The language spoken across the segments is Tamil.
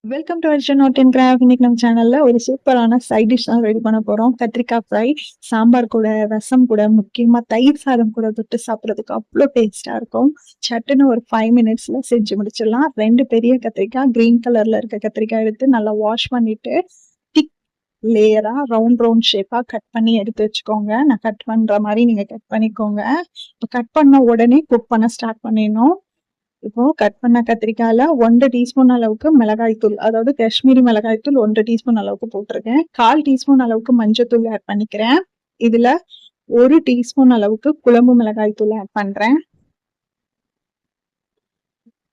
Welcome to Arjun art and craft. இன்னைக்கு நம்ம சேனல்ல ஒரு சூப்பரான சைட் டிஷ் தான் ரெடி பண்ண போறோம். கத்திரிக்காய் ஃப்ரை சாம்பார் கூட, ரசம் கூட, முக்கியமா தயிர் சாதம் கூட தொட்டு சாப்பிட்றதுக்கு அவ்வளோ டேஸ்டா இருக்கும். சட்டுன்னு ஒரு 5 மினிட்ஸ்ல செஞ்சு முடிச்சிடலாம். 2 பெரிய கத்திரிக்காய், கிரீன் கலர்ல இருக்க கத்திரிக்காய் எடுத்து நல்லா வாஷ் பண்ணிட்டு திக் லேயரா ரவுண்ட் ரவுண்ட் ஷேப்பா கட் பண்ணி எடுத்து வச்சுக்கோங்க. நான் கட் பண்ற மாதிரி நீங்க கட் பண்ணிக்கோங்க. இப்போ கட் பண்ண உடனே குக் பண்ண ஸ்டார்ட் பண்ணிடணும். இப்போ கட் பண்ண கத்திரிக்காயில 1 டீஸ்பூன் அளவுக்கு மிளகாய் தூள், அதாவது காஷ்மீரி மிளகாய் தூள் 1 டீஸ்பூன் அளவுக்கு போட்டிருக்கேன். 1/4 டீஸ்பூன் அளவுக்கு மஞ்சத்தூள் ஆட் பண்ணிக்கிறேன். இதுல 1 டீஸ்பூன் அளவுக்கு குழம்பு மிளகாய் தூள் ஆட் பண்றேன்.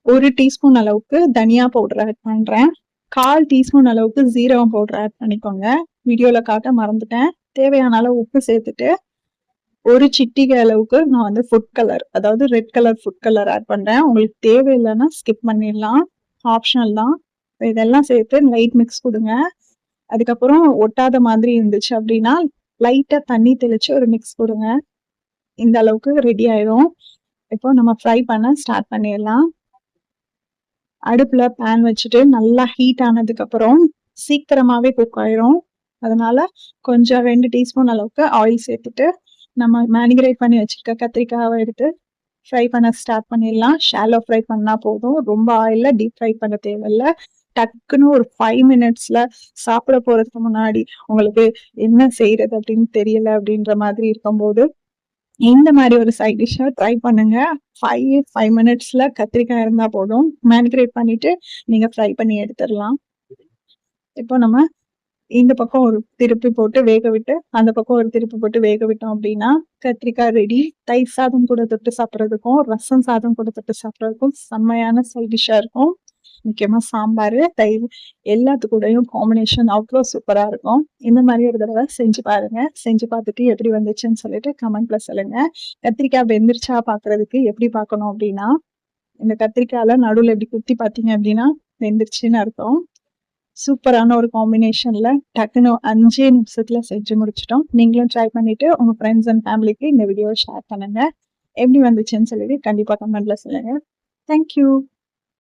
1 டீஸ்பூன் அளவுக்கு தனியா பவுடர் ஆட் பண்றேன். 1/4 டீஸ்பூன் அளவுக்கு ஜீரகம் பவுடர் ஆட் பண்ணிக்கோங்க. வீடியோல காட்ட மறந்துட்டேன். தேவையான அளவு உப்பு சேர்த்துட்டு ஒரு சிட்டிகை அளவுக்கு நான் வந்து ஃபுட் கலர், அதாவது red colour food colour add பண்றேன். உங்களுக்கு தேவையில்லைன்னா ஸ்கிப் பண்ணிடலாம், ஆப்ஷனல் தான். இதெல்லாம் சேர்த்து லைட் மிக்ஸ் கொடுங்க. அதுக்கப்புறம் ஒட்டாத மாதிரி இருந்துச்சு அப்படின்னா லைட்டா தண்ணி தெளிச்சு ஒரு மிக்ஸ் கொடுங்க. இந்த அளவுக்கு ரெடி ஆயிடும். இப்போ நம்ம ஃப்ரை பண்ண ஸ்டார்ட் பண்ணிடலாம். அடுப்புல பேன் வச்சுட்டு நல்லா ஹீட் ஆனதுக்கு அப்புறம் சீக்கிரமாவே குக் ஆயிரும். அதனால கொஞ்சம் 2 டீஸ்பூன் அளவுக்கு ஆயில் சேர்த்துட்டு நம்ம மேரினேட் பண்ணி வச்சிருக்க கத்திரிக்காவை எடுத்து ஃப்ரை பண்ண ஸ்டார்ட் பண்ணிடலாம். ஷாலோ ஃப்ரை பண்ணா போதும். ரொம்ப ஆயில்ல டீப் ஃப்ரை பண்ண தேவையில்ல. டக்குன்னு ஒரு 5 மினிட்ஸ்ல சாப்பிட போறதுக்கு முன்னாடி உங்களுக்கு என்ன செய்யறது அப்படின்னு தெரியல அப்படின்ற மாதிரி இருக்கும்போது இந்த மாதிரி ஒரு சைட் டிஷ்ஷை ட்ரை பண்ணுங்க. 5 மினிட்ஸ்ல கத்திரிக்காய் இருந்தா போதும். மேரினேட் பண்ணிட்டு நீங்க ஃப்ரை பண்ணி எடுத்துடலாம். இப்போ நம்ம இந்த பக்கம் ஒரு திருப்பி போட்டு வேக விட்டு அந்த பக்கம் ஒரு திருப்பி போட்டு வேக விட்டோம் அப்படின்னா கத்திரிக்காய் ரெடி. தயிர் சாதம் கூட தொட்டு சாப்பிட்றதுக்கும், ரசம் சாதம் கூட தொட்டு சாப்பிட்றதுக்கும் செம்மையான சைட் டிஷ்ஷா இருக்கும். முக்கியமா சாம்பார், தயிர் எல்லாத்து கூடயும் காம்பினேஷன் அவ்வளோ சூப்பரா இருக்கும். இந்த மாதிரி ஒரு தடவை செஞ்சு பாருங்க. செஞ்சு பார்த்துட்டு எப்படி வந்துச்சுன்னு சொல்லிட்டு கமெண்ட்ல சொல்லுங்க. கத்திரிக்காய் வெந்துருச்சா பாக்குறதுக்கு எப்படி பார்க்கணும் அப்படின்னா, இந்த கத்திரிக்காயில நடுவில் எப்படி குத்தி பார்த்தீங்க அப்படின்னா வெந்துருச்சுன்னு அர்த்தம். சூப்பரான ஒரு காம்பினேஷன்ல டக்குன்னு 5 நிமிஷத்துல செஞ்சு முடிச்சிட்டோம். நீங்களும் ட்ரை பண்ணிட்டு உங்க ஃப்ரெண்ட்ஸ் அண்ட் ஃபேமிலிக்கு இந்த வீடியோவை ஷேர் பண்ணுங்க. எப்படி வந்துச்சுன்னு சொல்லிட்டு கண்டிப்பா கமெண்ட்ல சொல்லுங்க. தேங்க்யூ.